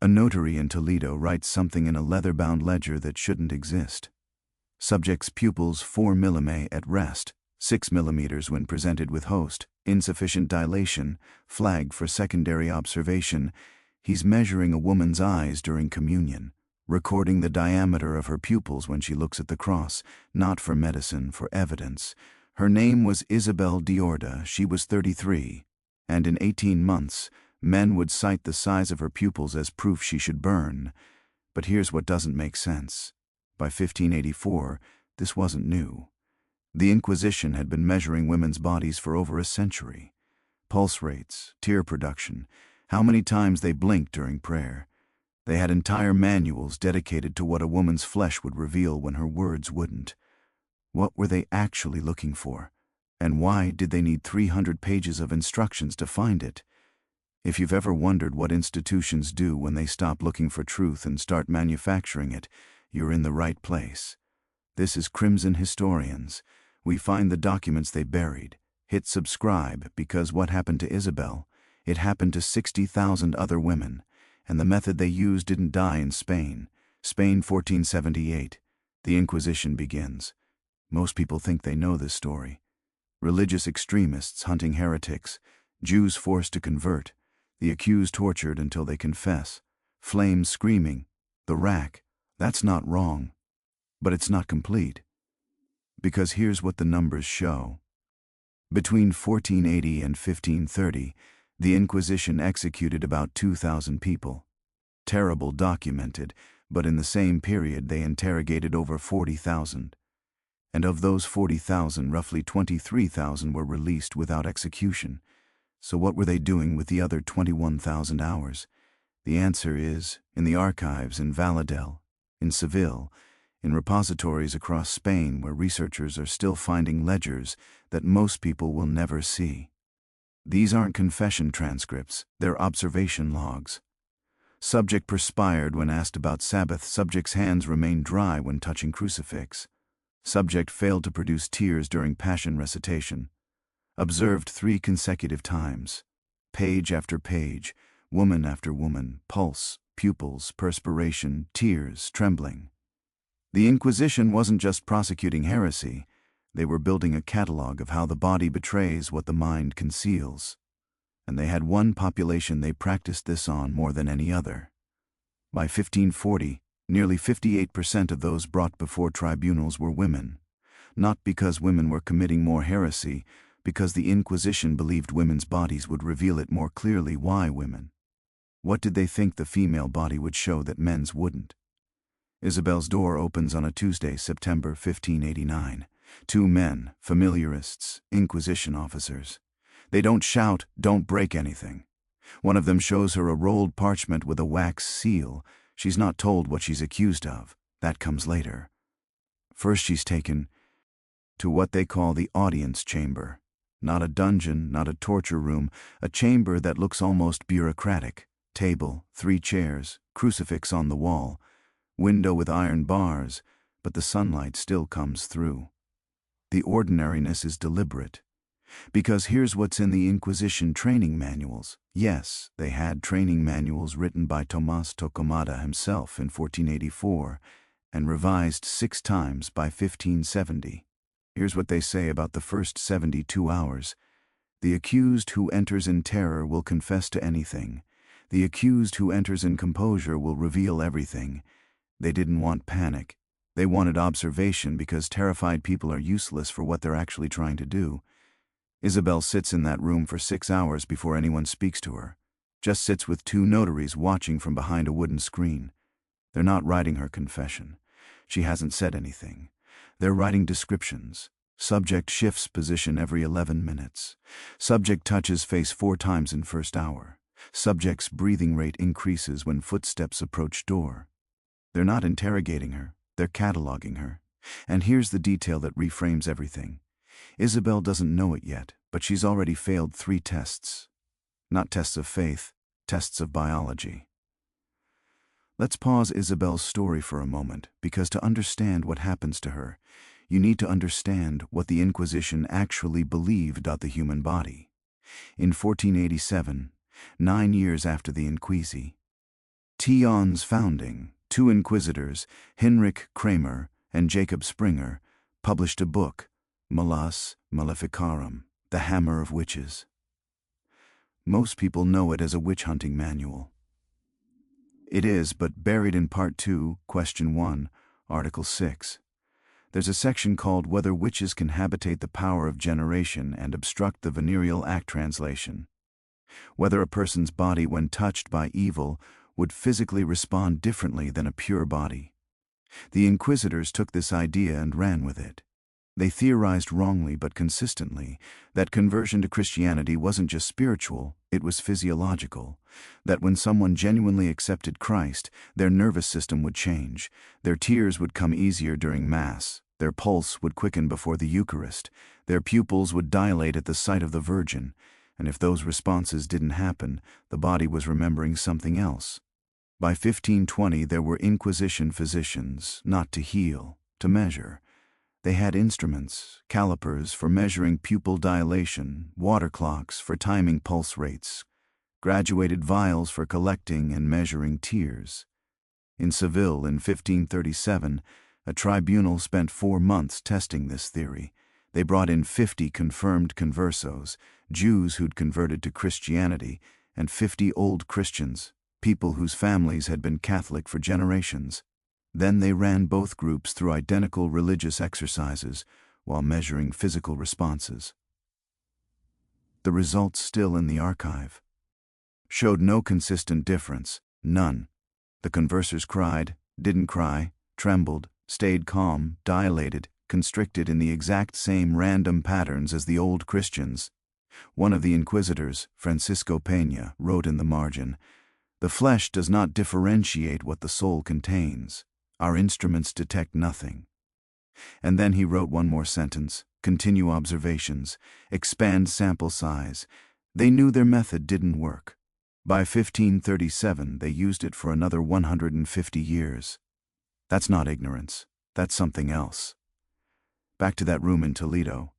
A notary in Toledo writes something in a leather-bound ledger that shouldn't exist. Subject's pupils 4 mm at rest, 6 mm when presented with host, insufficient dilation, flag for secondary observation. He's measuring a woman's eyes during communion, recording the diameter of her pupils when she looks at the cross, not for medicine, for evidence. Her name was Isabel Diorda, she was 33, and in 18 months, men would cite the size of her pupils as proof she should burn. But here's what doesn't make sense. By 1584, this wasn't new. The Inquisition had been measuring women's bodies for over a century. Pulse rates, tear production, how many times they blinked during prayer. They had entire manuals dedicated to what a woman's flesh would reveal when her words wouldn't. What were they actually looking for? And why did they need 300 pages of instructions to find it? If you've ever wondered what institutions do when they stop looking for truth and start manufacturing it, you're in the right place. This is Crimson Historians. We find the documents they buried. Hit subscribe, because what happened to Isabel? It happened to 60,000 other women, and the method they used didn't die in Spain. Spain 1478. The Inquisition begins. Most people think they know this story. Religious extremists hunting heretics, Jews forced to convert, the accused tortured until they confess, flames screaming, the rack. That's not wrong, but it's not complete. Because here's what the numbers show. Between 1480 and 1530, the Inquisition executed about 2,000 people. Terrible documented, but in the same period they interrogated over 40,000. And of those 40,000, roughly 23,000 were released without execution. So what were they doing with the other 21,000 hours? The answer is, in the archives in Valladolid, in Seville, in repositories across Spain where researchers are still finding ledgers that most people will never see. These aren't confession transcripts, they're observation logs. Subject perspired when asked about Sabbath. Subject's hands remained dry when touching crucifix. Subject failed to produce tears during Passion recitation. Observed 3 consecutive times. Page after page, woman after woman, pulse, pupils, perspiration, tears, trembling. The Inquisition wasn't just prosecuting heresy, they were building a catalog of how the body betrays what the mind conceals. And they had one population they practiced this on more than any other. By 1540, nearly 58% of those brought before tribunals were women. Not because women were committing more heresy, because the Inquisition believed women's bodies would reveal it more clearly. Why women? What did they think the female body would show that men's wouldn't? Isabel's door opens on a Tuesday, September 1589. 2 men, familiarists, Inquisition officers. They don't shout, "Don't break anything." One of them shows her a rolled parchment with a wax seal. She's not told what she's accused of. That comes later. First she's taken to what they call the audience chamber. Not a dungeon, not a torture room, a chamber that looks almost bureaucratic. Table, 3 chairs, crucifix on the wall, window with iron bars, but the sunlight still comes through. The ordinariness is deliberate. Because here's what's in the Inquisition training manuals. Yes, they had training manuals written by Tomás Torquemada himself in 1484 and revised 6 times by 1570. Here's what they say about the first 72 hours. The accused who enters in terror will confess to anything. The accused who enters in composure will reveal everything. They didn't want panic. They wanted observation because terrified people are useless for what they're actually trying to do. Isabel sits in that room for 6 hours before anyone speaks to her. Just sits with 2 notaries watching from behind a wooden screen. They're not writing her confession. She hasn't said anything. They're writing descriptions. Subject shifts position every 11 minutes. Subject touches face 4 times in first hour. Subject's breathing rate increases when footsteps approach door. They're not interrogating her, they're cataloging her. And here's the detail that reframes everything. Isabel doesn't know it yet, but she's already failed 3 tests. Not tests of faith, tests of biology. Let's pause Isabel's story for a moment, because to understand what happens to her, you need to understand what the Inquisition actually believed about the human body. In 1487, 9 years after the Inquisi, Tion's founding, two inquisitors, Hinrich Kramer and Jacob Springer, published a book, Malleus Maleficarum, The Hammer of Witches. Most people know it as a witch-hunting manual. It is, but buried in Part 2, Question 1, Article 6. There's a section called Whether Witches Can Habitate the Power of Generation and Obstruct the Venereal Act Translation. Whether a person's body when touched by evil would physically respond differently than a pure body. The inquisitors took this idea and ran with it. They theorized wrongly but consistently that conversion to Christianity wasn't just spiritual, it was physiological. That when someone genuinely accepted Christ, their nervous system would change, their tears would come easier during Mass, their pulse would quicken before the Eucharist, their pupils would dilate at the sight of the Virgin, and if those responses didn't happen, the body was remembering something else. By 1520 there were Inquisition physicians, not to heal, to measure. They had instruments, calipers for measuring pupil dilation, water clocks for timing pulse rates, graduated vials for collecting and measuring tears. In Seville in 1537, a tribunal spent 4 months testing this theory. They brought in 50 confirmed conversos, Jews who'd converted to Christianity, and 50 old Christians, people whose families had been Catholic for generations. Then they ran both groups through identical religious exercises while measuring physical responses. The results, still in the archive, showed no consistent difference, none. The conversors cried, didn't cry, trembled, stayed calm, dilated, constricted in the exact same random patterns as the old Christians. One of the inquisitors, Francisco Peña, wrote in the margin, "The flesh does not differentiate what the soul contains. Our instruments detect nothing." And then he wrote one more sentence, "Continue observations, expand sample size." They knew their method didn't work. By 1537, they used it for another 150 years. That's not ignorance. That's something else. Back to that room in Toledo.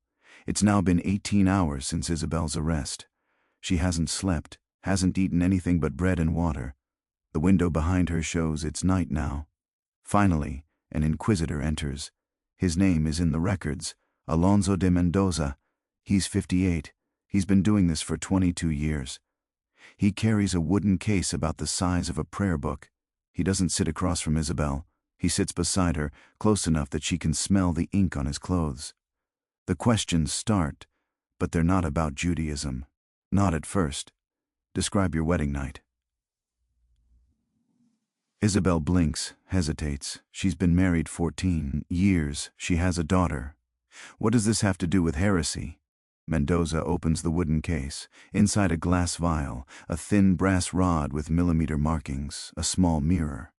It's now been 18 hours since Isabel's arrest. She hasn't slept, hasn't eaten anything but bread and water. The window behind her shows it's night now. Finally, an inquisitor enters. His name is in the records, Alonso de Mendoza. He's 58. He's been doing this for 22 years. He carries a wooden case about the size of a prayer book. He doesn't sit across from Isabel. He sits beside her, close enough that she can smell the ink on his clothes. The questions start, but they're not about Judaism. Not at first. Describe your wedding night. Isabel blinks, hesitates. She's been married 14 years. She has a daughter. What does this have to do with heresy? Mendoza opens the wooden case. Inside a glass vial, a thin brass rod with millimeter markings, a small mirror.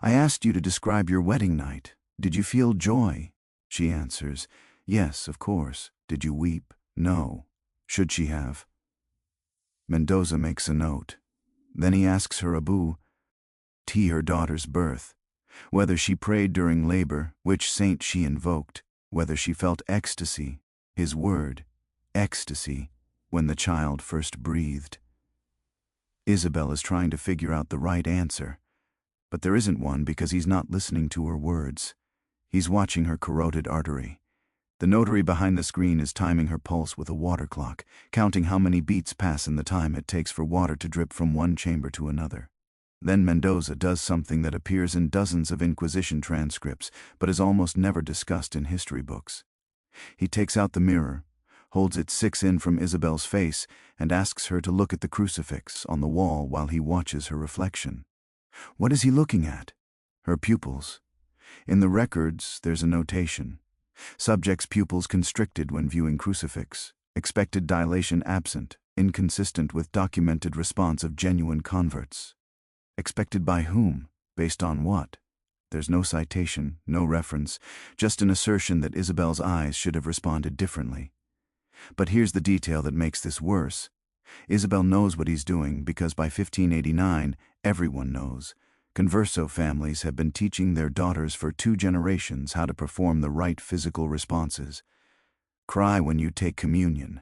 I asked you to describe your wedding night. Did you feel joy? She answers, yes, of course. Did you weep? No. Should she have? Mendoza makes a note. Then he asks her Abu, her daughter's birth, whether she prayed during labor, which saint she invoked, whether she felt ecstasy, his word, ecstasy, when the child first breathed. Isabel is trying to figure out the right answer, but there isn't one because he's not listening to her words. He's watching her carotid artery. The notary behind the screen is timing her pulse with a water clock, counting how many beats pass in the time it takes for water to drip from one chamber to another. Then Mendoza does something that appears in dozens of Inquisition transcripts, but is almost never discussed in history books. He takes out the mirror, holds it 6 in from Isabel's face, and asks her to look at the crucifix on the wall while he watches her reflection. What is he looking at? Her pupils. In the records, there's a notation. Subject's pupils constricted when viewing crucifix. Expected dilation absent, inconsistent with documented response of genuine converts. Expected by whom? Based on what? There's no citation, no reference, just an assertion that Isabel's eyes should have responded differently. But here's the detail that makes this worse. Isabel knows what he's doing because by 1589, everyone knows. Converso families have been teaching their daughters for 2 generations how to perform the right physical responses. Cry when you take communion.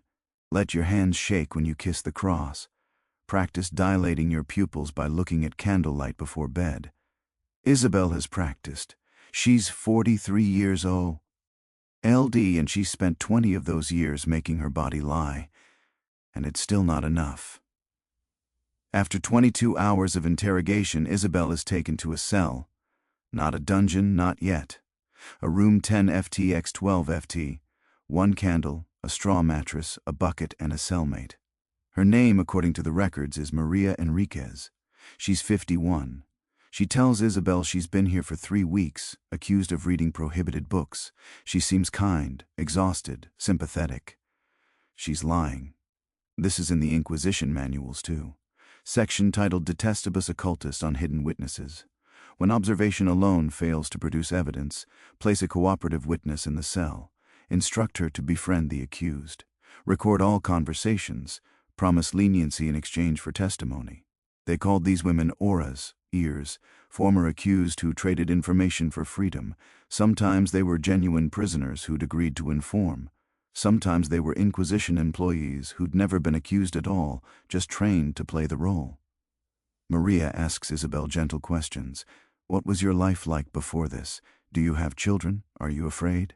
Let your hands shake when you kiss the cross. Practice dilating your pupils by looking at candlelight before bed. Isabel has practiced. She's 43 years old. LD, and she spent 20 of those years making her body lie. And it's still not enough. After 22 hours of interrogation, Isabel is taken to a cell. Not a dungeon, not yet. A room 10 FT x 12 FT, one candle, a straw mattress, a bucket, and a cellmate. Her name, according to the records, is Maria Enriquez. She's 51. She tells Isabel she's been here for 3 weeks, accused of reading prohibited books. She seems kind, exhausted, sympathetic. She's lying. This is in the Inquisition manuals, too. Section titled Detestibus Occultus on Hidden Witnesses. When observation alone fails to produce evidence, place a cooperative witness in the cell. Instruct her to befriend the accused. Record all conversations. Promise leniency in exchange for testimony. They called these women auras, ears, former accused who traded information for freedom. Sometimes they were genuine prisoners who'd agreed to inform. Sometimes they were Inquisition employees who'd never been accused at all, just trained to play the role. Maria asks Isabel gentle questions. What was your life like before this? Do you have children? Are you afraid?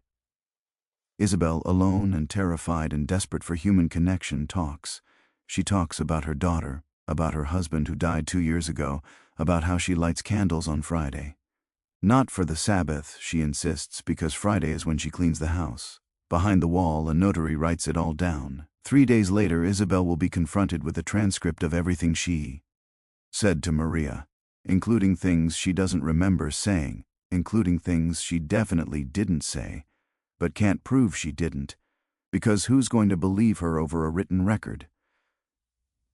Isabel, alone and terrified and desperate for human connection, talks. She talks about her daughter, about her husband who died 2 years ago, about how she lights candles on Friday. Not for the Sabbath, she insists, because Friday is when she cleans the house. Behind the wall, a notary writes it all down. 3 days later, Isabel will be confronted with a transcript of everything she said to Maria, including things she doesn't remember saying, including things she definitely didn't say, but can't prove she didn't, because who's going to believe her over a written record?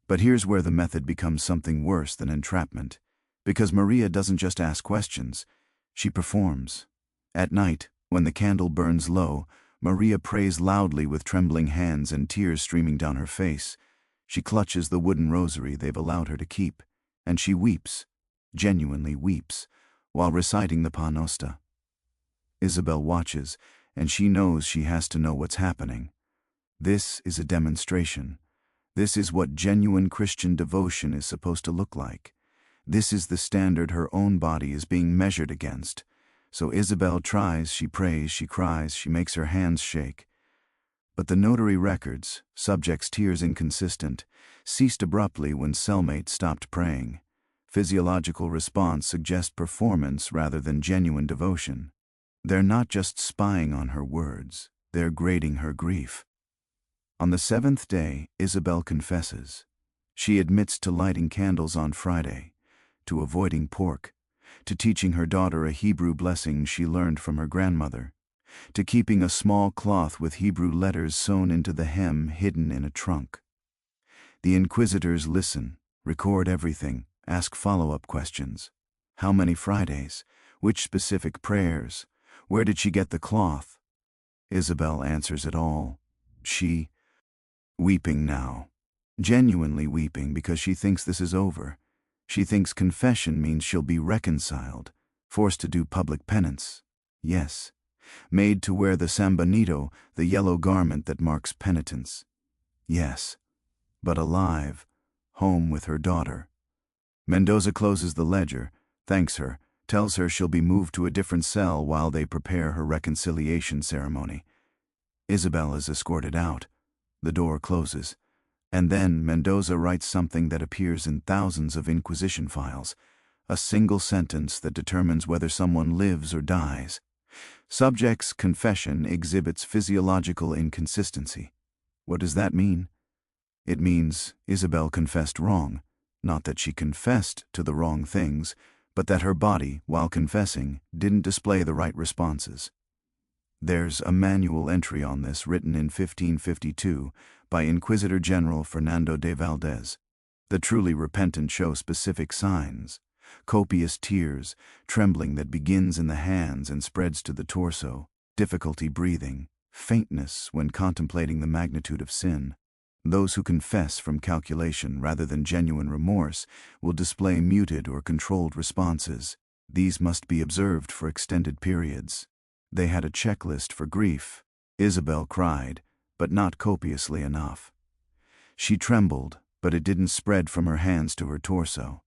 But here's where the method becomes something worse than entrapment, because Maria doesn't just ask questions, she performs. At night, when the candle burns low, Maria prays loudly with trembling hands and tears streaming down her face. She clutches the wooden rosary they've allowed her to keep, and she weeps, genuinely weeps, while reciting the Pa Nostra. Isabel watches, and she knows she has to know what's happening. This is a demonstration. This is what genuine Christian devotion is supposed to look like. This is the standard her own body is being measured against. So Isabel tries, she prays, she cries, she makes her hands shake. But the notary records, subject's tears inconsistent, ceased abruptly when cellmate stopped praying. Physiological response suggests performance rather than genuine devotion. They're not just spying on her words, they're grading her grief. On the 7th day, Isabel confesses. She admits to lighting candles on Friday, to avoiding pork, to teaching her daughter a Hebrew blessing she learned from her grandmother, to keeping a small cloth with Hebrew letters sewn into the hem hidden in a trunk. The inquisitors listen, record everything, ask follow-up questions. How many Fridays? Which specific prayers? Where did she get the cloth? Isabel answers it all. She, weeping now, genuinely weeping because she thinks this is over. She thinks confession means she'll be reconciled, forced to do public penance. Yes, made to wear the sambanito, the yellow garment that marks penitence. Yes, but alive, home with her daughter. Mendoza closes the ledger, thanks her, tells her she'll be moved to a different cell while they prepare her reconciliation ceremony. Isabel is escorted out. The door closes. And then Mendoza writes something that appears in thousands of Inquisition files, a single sentence that determines whether someone lives or dies. Subject's confession exhibits physiological inconsistency. What does that mean? It means Isabel confessed wrong, not that she confessed to the wrong things, but that her body, while confessing, didn't display the right responses. There's a manual entry on this written in 1552 by Inquisitor General Fernando de Valdez. The truly repentant show specific signs: copious tears, trembling that begins in the hands and spreads to the torso, difficulty breathing, faintness when contemplating the magnitude of sin. Those who confess from calculation rather than genuine remorse will display muted or controlled responses. These must be observed for extended periods. They had a checklist for grief. Isabel cried, but not copiously enough. She trembled, but it didn't spread from her hands to her torso.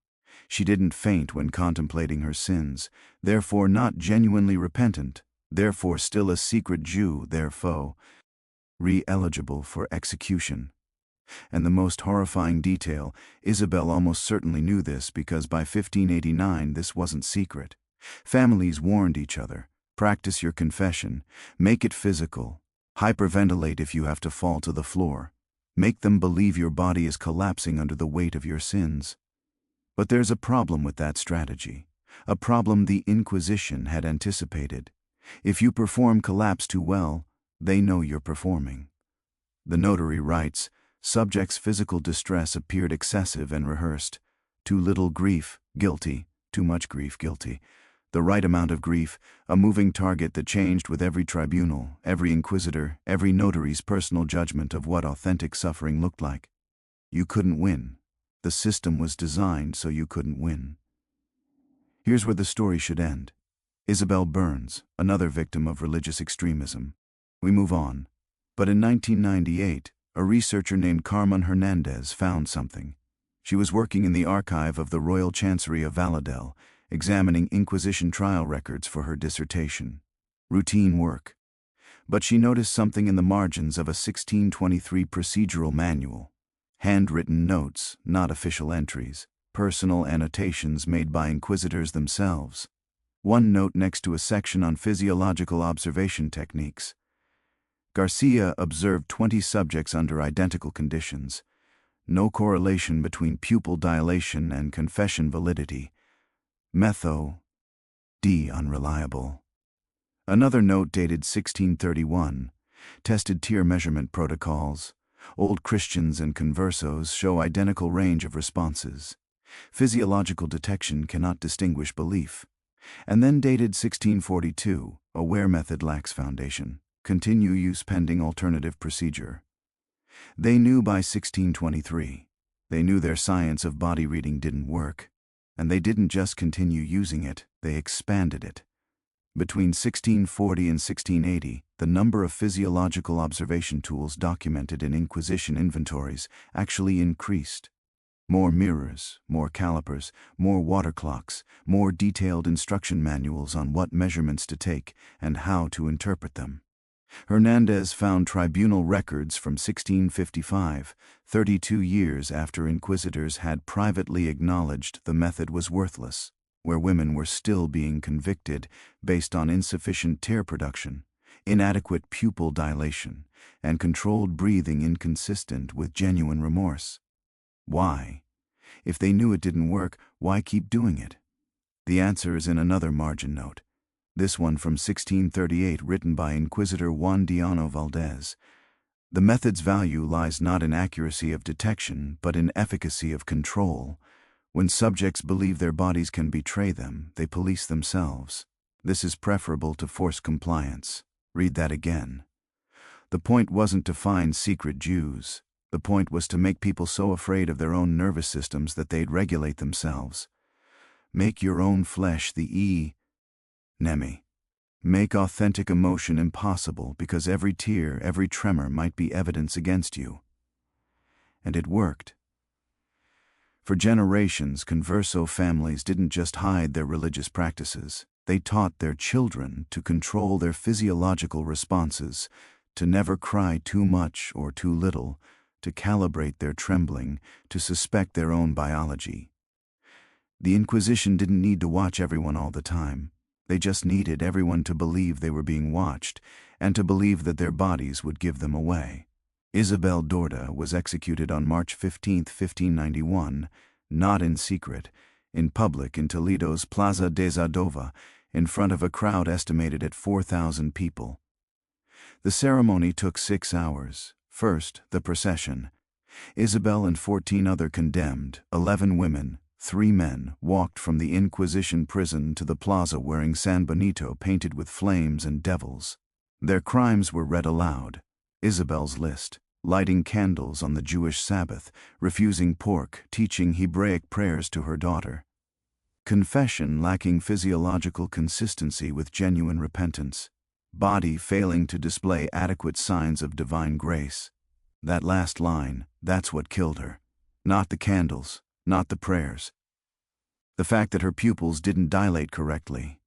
She didn't faint when contemplating her sins, therefore not genuinely repentant, therefore still a secret Jew, their foe, re-eligible for execution. And the most horrifying detail, Isabel almost certainly knew this because by 1589 this wasn't secret. Families warned each other, practice your confession, make it physical, hyperventilate if you have to fall to the floor, make them believe your body is collapsing under the weight of your sins. But there's a problem with that strategy, a problem the Inquisition had anticipated. If you perform collapse too well, they know you're performing. The notary writes, subject's physical distress appeared excessive and rehearsed. Too little grief, guilty. Too much grief, guilty. The right amount of grief, a moving target that changed with every tribunal, every inquisitor, every notary's personal judgment of what authentic suffering looked like. You couldn't win. The system was designed so you couldn't win. Here's where the story should end. Isabel Burns, another victim of religious extremism. We move on. But in 1998, a researcher named Carmen Hernandez found something. She was working in the archive of the Royal Chancery of Valladolid, examining Inquisition trial records for her dissertation. Routine work. But she noticed something in the margins of a 1623 procedural manual. Handwritten notes, not official entries, personal annotations made by inquisitors themselves. One note next to a section on physiological observation techniques. Garcia observed 20 subjects under identical conditions. No correlation between pupil dilation and confession validity. D. Unreliable. Another note dated 1631. Tested tear measurement protocols. Old Christians and conversos show identical range of responses. Physiological detection cannot distinguish belief. And then dated 1642. Aware method lacks foundation. Continue use pending alternative procedure. They knew by 1623. They knew their science of body reading didn't work. And they didn't just continue using it, they expanded it. Between 1640 and 1680, the number of physiological observation tools documented in Inquisition inventories actually increased. More mirrors, more calipers, more water clocks, more detailed instruction manuals on what measurements to take and how to interpret them. Hernandez found tribunal records from 1655, 32 years after inquisitors had privately acknowledged the method was worthless, where women were still being convicted based on insufficient tear production, inadequate pupil dilation, and controlled breathing inconsistent with genuine remorse. Why? If they knew it didn't work, why keep doing it? The answer is in another margin note. This one from 1638, written by Inquisitor Juan Diano Valdez. The method's value lies not in accuracy of detection, but in efficacy of control. When subjects believe their bodies can betray them, they police themselves. This is preferable to forced compliance. Read that again. The point wasn't to find secret Jews. The point was to make people so afraid of their own nervous systems that they'd regulate themselves. Make your own flesh the enemy. Make authentic emotion impossible because every tear, every tremor might be evidence against you. And it worked. For generations, converso families didn't just hide their religious practices. They taught their children to control their physiological responses, to never cry too much or too little, to calibrate their trembling, to suspect their own biology. The Inquisition didn't need to watch everyone all the time. They just needed everyone to believe they were being watched, and to believe that their bodies would give them away. Isabel Dorda was executed on March 15, 1591, not in secret, in public in Toledo's Plaza de Zadova, in front of a crowd estimated at 4,000 people. The ceremony took 6 hours. First, the procession. Isabel and 14 other condemned, 11 women, 3 men, walked from the Inquisition prison to the plaza wearing San Benito painted with flames and devils. Their crimes were read aloud. Isabel's list: lighting candles on the Jewish Sabbath, refusing pork, teaching Hebraic prayers to her daughter. Confession lacking physiological consistency with genuine repentance. Body failing to display adequate signs of divine grace. That last line, that's what killed her. Not the candles, not the prayers. The fact that her pupils didn't dilate correctly.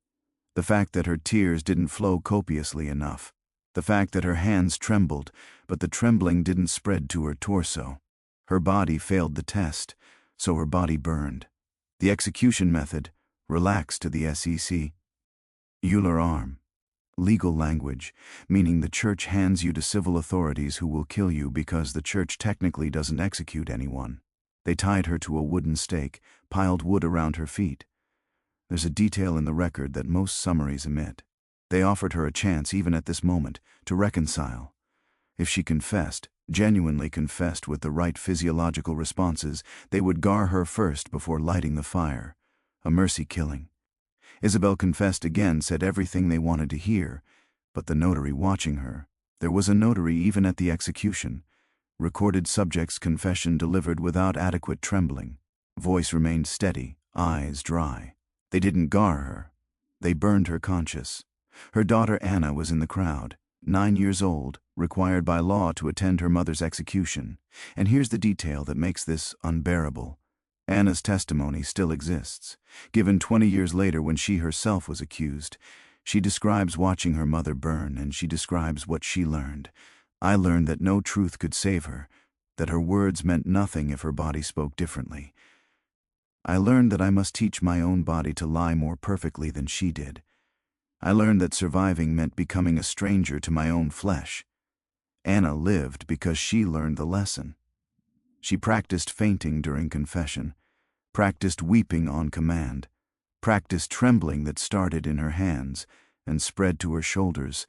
The fact that her tears didn't flow copiously enough. The fact that her hands trembled, but the trembling didn't spread to her torso. Her body failed the test, so her body burned. The execution method, relaxed to the SEC. Euler arm. Legal language, meaning the church hands you to civil authorities who will kill you because the church technically doesn't execute anyone. They tied her to a wooden stake, piled wood around her feet. There's a detail in the record that most summaries omit. They offered her a chance even at this moment to reconcile. If she confessed, genuinely confessed with the right physiological responses, they would gar her first before lighting the fire. A mercy killing. Isabel confessed again, said everything they wanted to hear, but the notary watching her. There was a notary even at the execution. Recorded subject's confession delivered without adequate trembling. Voice remained steady, eyes dry. They didn't gar her. They burned her conscious. Her daughter Anna was in the crowd, 9 years old, required by law to attend her mother's execution. And here's the detail that makes this unbearable. Anna's testimony still exists, given 20 years later when she herself was accused. She describes watching her mother burn, and she describes what she learned. I learned that no truth could save her, that her words meant nothing if her body spoke differently. I learned that I must teach my own body to lie more perfectly than she did. I learned that surviving meant becoming a stranger to my own flesh. Anna lived because she learned the lesson. She practiced fainting during confession, practiced weeping on command, practiced trembling that started in her hands and spread to her shoulders,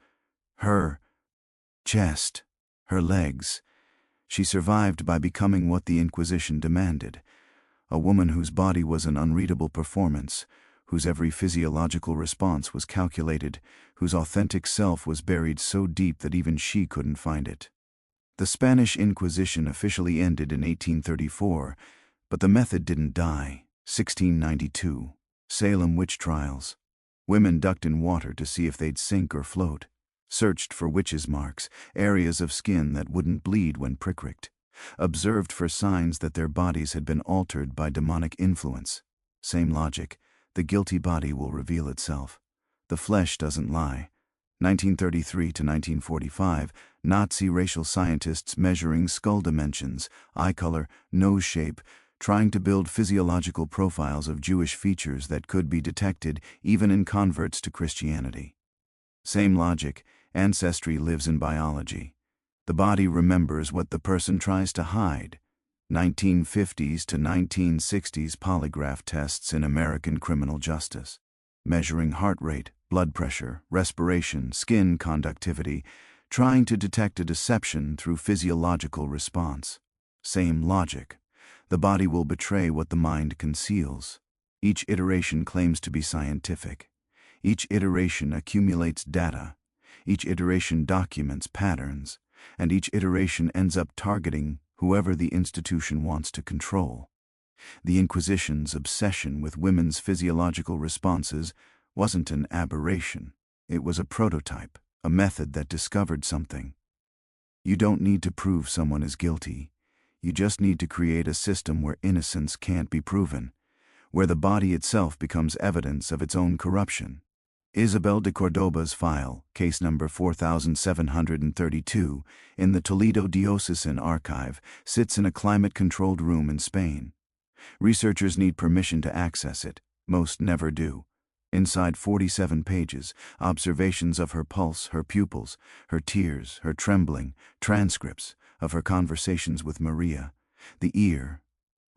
her chest, her legs. She survived by becoming what the Inquisition demanded, a woman whose body was an unreadable performance, whose every physiological response was calculated, whose authentic self was buried so deep that even she couldn't find it. The Spanish Inquisition officially ended in 1834, but the method didn't die. 1692. Salem witch trials. Women ducked in water to see if they'd sink or float. Searched for witches' marks, areas of skin that wouldn't bleed when pricked. Observed for signs that their bodies had been altered by demonic influence. Same logic. The guilty body will reveal itself. The flesh doesn't lie. 1933 to 1945, Nazi racial scientists measuring skull dimensions, eye color, nose shape, trying to build physiological profiles of Jewish features that could be detected even in converts to Christianity. Same logic, ancestry lives in biology. The body remembers what the person tries to hide. 1950s to 1960s polygraph tests in American criminal justice, measuring heart rate, blood pressure, respiration, skin conductivity, trying to detect a deception through physiological response. Same logic. The body will betray what the mind conceals. Each iteration claims to be scientific. Each iteration accumulates data. Each iteration documents patterns, and each iteration ends up targeting whoever the institution wants to control. The Inquisition's obsession with women's physiological responses wasn't an aberration. It was a prototype, a method that discovered something. You don't need to prove someone is guilty. You just need to create a system where innocence can't be proven, where the body itself becomes evidence of its own corruption. Isabel de Cordoba's file, case number 4732, in the Toledo Diocesan Archive, sits in a climate-controlled room in Spain. Researchers need permission to access it. Most never do. Inside 47 pages, observations of her pulse, her pupils, her tears, her trembling, transcripts of her conversations with Maria, the ear,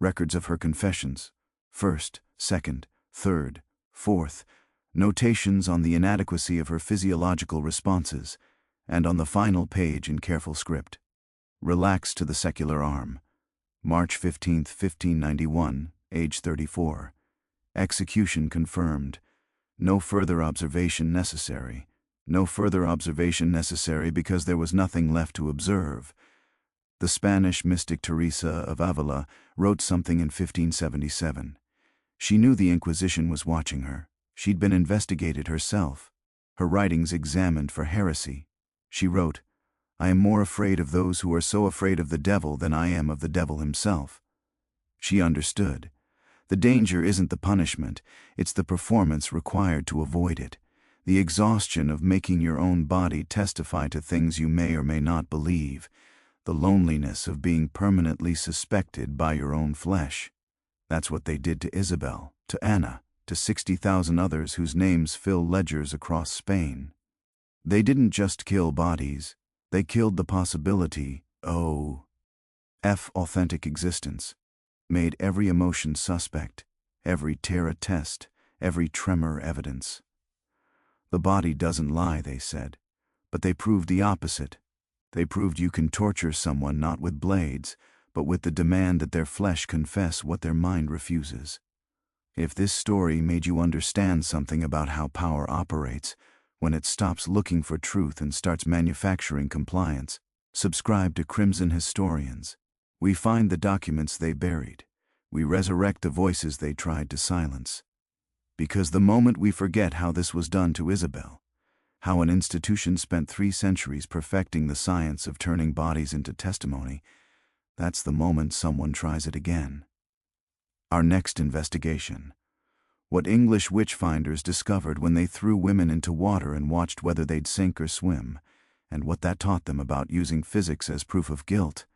records of her confessions, first, second, third, fourth, notations on the inadequacy of her physiological responses, and on the final page in careful script, relaxed to the secular arm. March 15, 1591, age 34. Execution confirmed. No further observation necessary. No further observation necessary because there was nothing left to observe. The Spanish mystic Teresa of Avila wrote something in 1577. She knew the Inquisition was watching her. She'd been investigated herself. Her writings examined for heresy. She wrote, "I am more afraid of those who are so afraid of the devil than I am of the devil himself." She understood. The danger isn't the punishment, it's the performance required to avoid it. The exhaustion of making your own body testify to things you may or may not believe. The loneliness of being permanently suspected by your own flesh. That's what they did to Isabel, to Anna, to 60,000 others whose names fill ledgers across Spain. They didn't just kill bodies, they killed the possibility, authentic existence. Made every emotion suspect, every tear a test, every tremor evidence. The body doesn't lie, they said, but they proved the opposite. They proved you can torture someone not with blades, but with the demand that their flesh confess what their mind refuses. If this story made you understand something about how power operates, when it stops looking for truth and starts manufacturing compliance, subscribe to Crimson Historians. We find the documents they buried. We resurrect the voices they tried to silence. Because the moment we forget how this was done to Isabel, how an institution spent 3 centuries perfecting the science of turning bodies into testimony, that's the moment someone tries it again. Our next investigation. What English witch-finders discovered when they threw women into water and watched whether they'd sink or swim, and what that taught them about using physics as proof of guilt.